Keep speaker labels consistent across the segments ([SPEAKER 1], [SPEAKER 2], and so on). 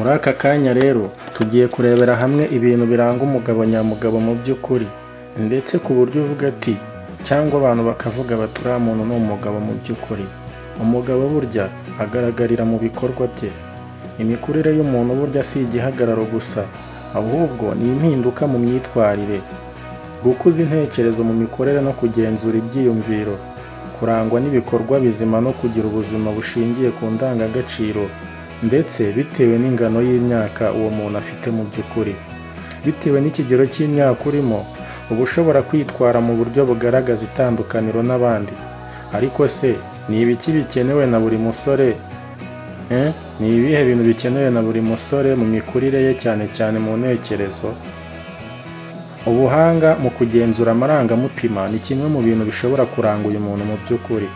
[SPEAKER 1] Muri aka kanya rero tugiye kurebera hamwe ibintu biranga umugabo nyamugabo mu by'ukuri, ndetse ku buryo uvuga ati cyangwa abantu bakavuga bati uriya muntu ni umugabo mu by'ukuri. Umugabo burya agaragarira mu bikorwa bye. Imikurire y'umuntu burya si igihagararo gusa, ahubwo ni impinduka mu myitwarire, gukuza intekerezo mu mikorere no kugenzura ibyiyumviro, kurangwa n'ibikorwa bizima no kugira ubuzima bushingiye ku ndangagaciro, ndetse bitewe n'ingano y'imyaka uwo muntu afite mu by'ukuri. Bitewe n'ikigero cy'imyaka urimo, uba ushobora kwitwara mu buryo bugaragaza itandukaniro n'abandi. Ariko se ni ibiki bikenewe na buri musore? Ni ibihe bintu bikenewe na buri musore mu mikurire ye, cyane cyane mu ntekerezo? Ubuhanga mu kugenzura amarangamutima ni kimwe mu bintu bishobora kuranga uyu muntu mu by'ukuri.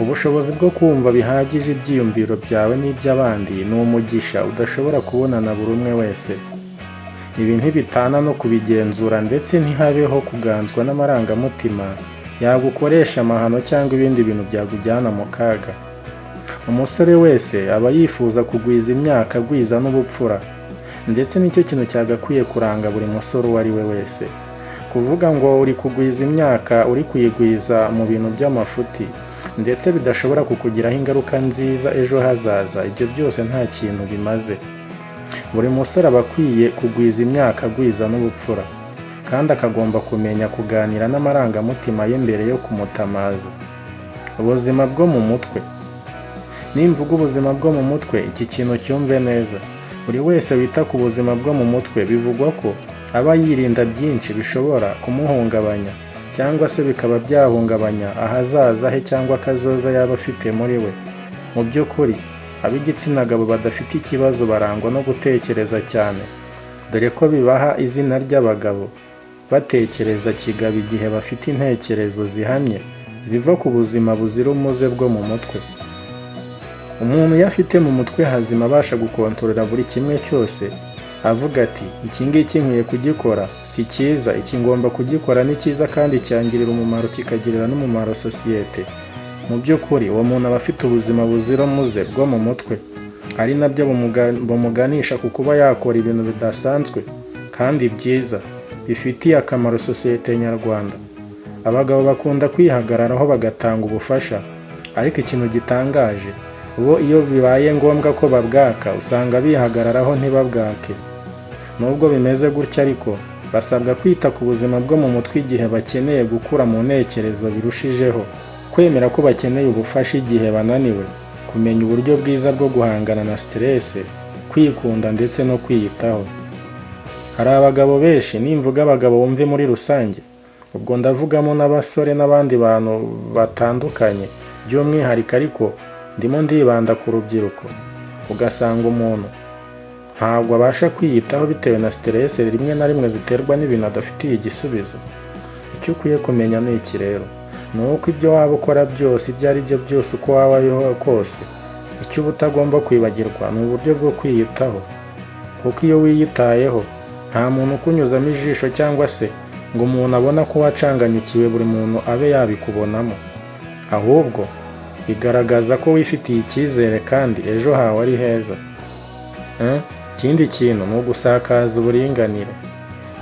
[SPEAKER 1] Ubushobozi bwo kumva bihagije ibyiyumviro byawe n'iby'abandi ni umugisha udashobora kubona na buri umwe wese. Ibi ntibitana no kubigenzura, ndetse ntihabeho kuganzwa n'amarangamutima yagukoresha amahano cyangwa ibindi bintu byakujyana mu kaga. Umusore wese aba yifuza kugwiza imyaka, agwiza n'ubupfura, ndetse nicyo kintu cyagakwiye kuranga buri musore uwo ari we wese. Kuvuga ngo uri kugwiza imyaka, uri kuyigwiza mu bintu by'amafuti ndetse bidashobora kukugiraho ingaruka nziza ejo hazaza, ibyo byose nta kintu bimaze. Buri musore aba akwiye kugwiza imyaka, agwiza n'ubupfura, kandi akagomba kumenya kuganira n'amarangamutima ye mbere yo kumutamaza. Ubuzima bwo mu mutwe. Nimvuga ubuzima bwo mu mutwe, iki kintu cyumve neza. Buri wese wita ku buzima bwo mu mutwe bivugwa ko aba yirinda byinshi bishobora kumuhungabanya, cyangwa se bikaba byahungabanya ahazaza he cyangwa akazoza yaba afite muri we. Mu by'ukuri ab'igitsina gabo badafite ikibazo barangwa no gutekereza cyane, dore ko bibaha izina ry'abagabo. Batekereza kigabo igihe bafite intekerezo zihamye ziva ku buzima buzira umuze bwo mu mutwe. Umuntu iyo afite mu mutwe hazima abasha gukontorora buri kimwe cyose, avuga ati iki ngiki nkwiye kugikora, si cyiza, iki ngomba kugikora ni cyiza kandi cyangirira umumaro, kikagirira n'umumaro sosiyete. Mu by'ukuri uwo muntu aba afite ubuzima buzira umuze bwo mu mutwe, ari nabyo bumuganisha ku kuba yakora ibintu bidasanzwe kandi byiza bifitiye akamaro sosiyete nyarwanda. Abagabo bakunda kwihagararaho bagatanga ubufasha, ariko ikintu gitangaje, bo iyo bibaye ngombwa ko babwaka usanga bihagararaho ntibabwake. Nubwo bimeze gutya ariko basabwa kwita ku buzima bwo mu mutwe igihe bakeneye gukura mu ntekerezo birushijeho, kwemera ko bakeneye ubufasha igihe bananiwe, kumenya uburyo bwiza bwo guhangana na stress, kwikunda ndetse no kwiyitaho. Hari abagabo benshi, nimvuga abagabo wumve muri rusange, ubwo ndavugamo n'abasore n'abandi bantu batandukanye by'umwihariko, ariko ndimo ndibanda ku rubyiruko. Ugasanga umuntu ntabwo abasha kwiyitaho bitewe na stress rimwe na rimwe ziterwa n'ibintu adafitiye igisubizo. Icyo ukwiye kumenya ni iki rero, ni uko ibyo waba ukora byose, ibyo ari byo byose, uko waba ariho kose, icyo uba utagomba kwibagirwa ni uburyo bwo kwiyitaho. Kuko iyo wiyitayeho nta muntu ukunyuzamo ijisho, cyangwa se ngo umuntu abona ko wacanganyukiwe buri muntu abe yabikubonamo, ahubwo bigaragaza ko wifitiye icyizere kandi ejo hawe ari heza. Ikindi kintu ni ugusakaza uburinganire.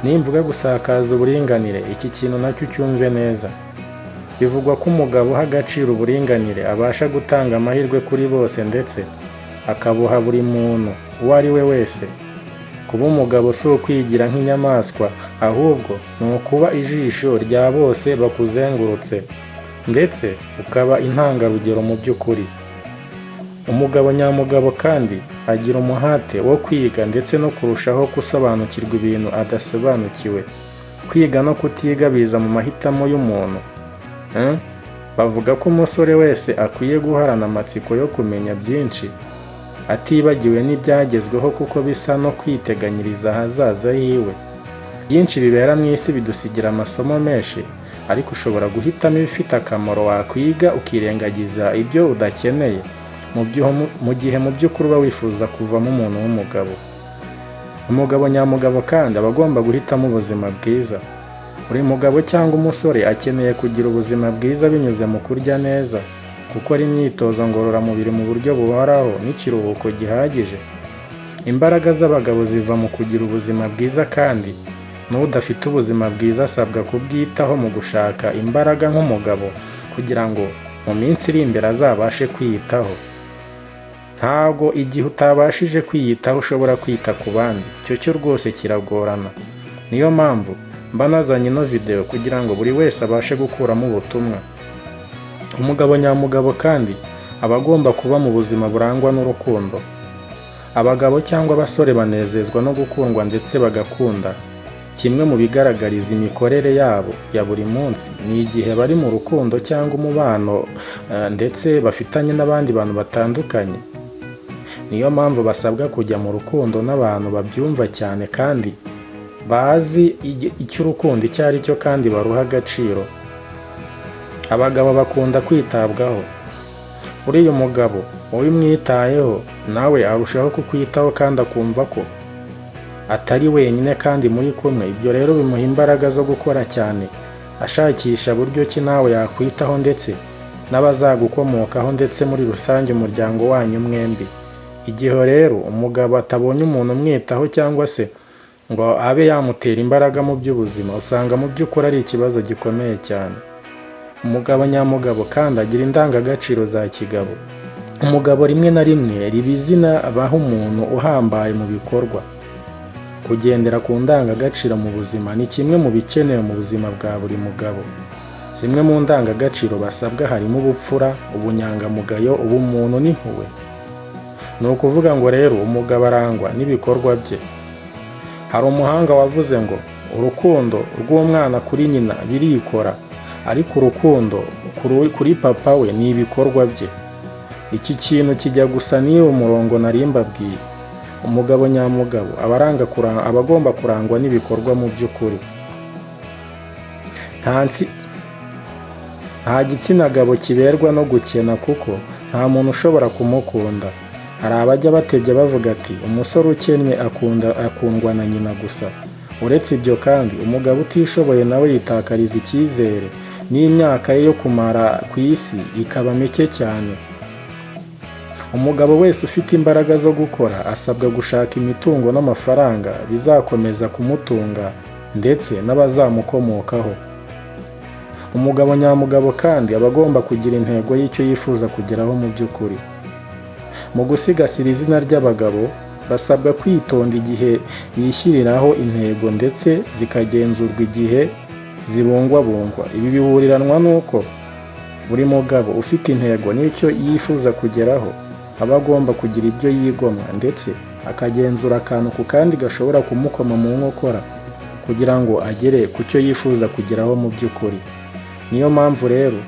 [SPEAKER 1] Nimvuga gusakaza uburinganire, iki kintu nacyo cyumve neza. Bivugwa ko umugabo uha agaciro uburinganire abasha gutanga amahirwe kuri bose, ndetse akabuha buri muntu uwo ari we wese. Kuba umugabo si ukwigira nk'inyamaswa, ahubwo ni ukuba ijisho rya bose bakuzengurutse, ndetse ukaba intangarugero mu by'ukuri. Umugabo nyamugabo kandi agira umuhate wo kwiga ndetse no kurushaho gusobanukirwa ibintu adasobanukiwe. Kwiga no kutiga biza mu mahitamo y'umuntu. Bavuga ko umusore wese akwiye guharana amatsiko yo kumenya byinshi, atibagiwe n'ibyagezweho, kuko bisa no kwiteganyiriza ahazaza hiwe. Byinshi bibera mu isi bidusigira amasomo menshi, ariko ushobora guhitamo ibifite akamaro wakwiga ukirengagiza ibyo udakeneye, mu gihe mu by'ukuri uba wifuza kuvamo umuntu w'umugabo. Umugabo nyamugabo kandi aba agomba guhitamo ubuzima bwiza. Buri mugabo cyangwa umusore akeneye kugira ubuzima bwiza binyuze mu kurya neza, gukora imyitozo ngororamubiri mu buryo buhoraho n'ikiruhuko gihagije, Imbaraga z'abagabo ziva mu kugira ubuzima bwiza, kandi n'udafite ubuzima bwiza asabwa kubwitaho mu gushaka imbaraga nk'umugabo kugira ngo mu minsi iri imbere azabashe kwiyitaho. Ntabwo igihe utabashije kwiyitaho ushobora kwita ku bandi, icyo cyo rwose kiragorana. Niyo mpamvu mba nazanye ino video kugira ngo buri wese abashe gukuramo ubutumwa. Umugabo nyamugabo kandi aba agomba kuba mu buzima burangwa n'urukundo. Abagabo cyangwa abasore banezezwa no gukundwa ndetse bagakunda. Kimwe mu bigaragariza imikorere yabo ya buri munsi ni igihe bari mu rukundo cyangwa umubano ndetse bafitanye n'abandi bantu batandukanye. Niyo mpamvu basabwa kujya mu rukundo n'abantu babyumva cyane kandi bazi icyo urukundo icyo ari cyo kandi baruha agaciro. Abagabo bakunda kwitabwaho. Uriya mugabo ubimwitayeho nawe arushaho kukwitaho kandi akumva ko atari wenyine kandi muri kumwe. Ibyo rero bimuha imbaraga zo gukora cyane, ashakisha buryo ki nawe yakwitaho ndetse n'abazagukomokaho ndetse muri rusange umuryango wanyu mwembi. Igihe rero umugabo atabonye umuntu umwitaho cyangwa se ngo abe yamutera imbaraga mu by'ubuzima, usanga mu by'ukuri ari ikibazo gikomeye cyane. Umugabo nyamugabo kandi agira indangagaciro za kigabo. Umugabo rimwe na rimwe riba izina abaha umuntu uhambaye mu bikorwa. Kugendera ku ndangagaciro mu buzima ni kimwe mu bikenewe mu buzima bwa buri mugabo. Zimwe mu ndangagaciro basabwa harimo ubupfura, ubunyangamugayo, ubumuntu n'impuhwe. Ni ukuvuga ngo rero umugabo arangwa n'ibikorwa bye. Hari umuhanga wavuze ngo urukundo rw'umwana kuri nyina birikora, ariko urukundo kuri papa we ni ibikorwa bye. Iki kintu kijya gusa n'iyo umurongo nari mbabwiye. Umugabo nyamugabo aba agomba kurangwa n'ibikorwa mu by'ukuri. Nta gitsina gabo kiberwa no gukena kuko nta muntu ushobora kumukunda. Hari abajya batebya bavuga ati umusore ukennye akundwa na nyina gusa. Uretse ibyo kandi umugabo utishoboye nawe yitakariza icyizere n'imyaka ye yo kumara ku isi ikaba mike cyane. Umugabo wese ufite imbaraga zo gukora asabwa gushaka imitungo n'amafaranga bizakomeza kumutunga ndetse n'abazamukomokaho. Umugabo nyamugabo kandi aba agomba kugira intego y'icyo yifuza kugeraho mu by'ukuri. Mu gusigasira izina ry'abagabo basabwa kwitonda igihe bishyiriraho intego ndetse zikagenzurwa igihe zibungwabungwa. Ibi bihuriranwa n'uko buri mugabo ufite intego n'icyo yifuza kugeraho aba agomba kugira ibyo yigomwa ndetse akagenzura akantu ku kandi gashobora kumukoma mu nkokora kugira ngo agere ku cyo yifuza kugeraho mu by'ukuri. Niyo mpamvu rero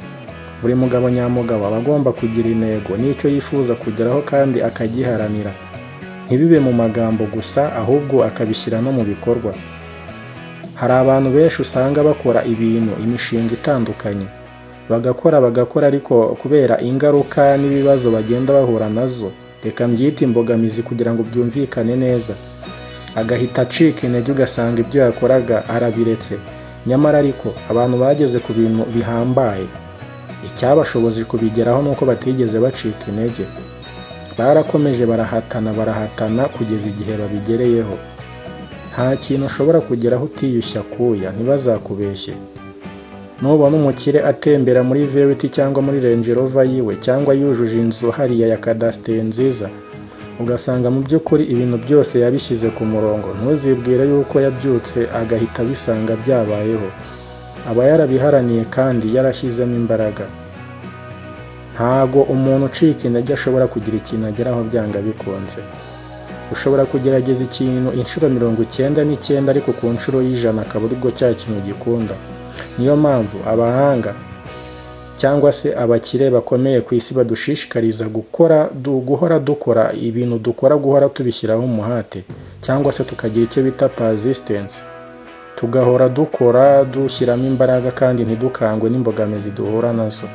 [SPEAKER 1] buri mugabo nyamugabo aba agomba kugira intego n'icyo yifuza kugeraho kandi akagiharanira. Ntibibe mu magambo gusa ahubwo akabishyira no mu bikorwa. Hari abantu benshi usanga bakora imishinga itandukanye. Bagakora ariko kubera ingaruka n'ibibazo bagenda bahura nazo, reka mbyite imbogamizi kugira ngo byumvikane neza, agahita acika intege ugasanga ibyo yakoraga arabiretse. Nyamara ariko abantu bageze ku bintu bihambaye. Icyabashoboje kubigeraho nuko batigeze bacika intege. Barakomeje barahatana kugeza igihe babigereyeho. Nta kintu ushobora kugeraho utiyushya kuya, ntibazakubeshye. Nubona umukire atembera muri Verity cyangwa muri Range Rover yiwe cyangwa yujuje inzu hariya ya kadasiteri nziza, ugasanga mu by'ukuri ibintu byose yabishyize ku murongo, ntuzibwire yuko yabyutse agahita bisanga byabayeho. Aba yarabiharaniye kandi yarashyizemo imbaraga. Ntago umuntu ucika intege ashobora kugira ikintu ageraho byanga bikunze. Ushobora kugerageza ikintu inshuro 99 ariko ku nshuro y'100 akaba aribwo cya kintu gikunda. Niyo mpamvu abahanga cyangwa se abakire bakomeye ku isi badushishikariza guhora dukora ibintu guhora tubishyiraho umuhate, cyangwa se tukagira icyo bita persistence. Tugahora dukora dushyiramo imbaraga kandi ntidukangwe n'imbogamizi duhura nazo.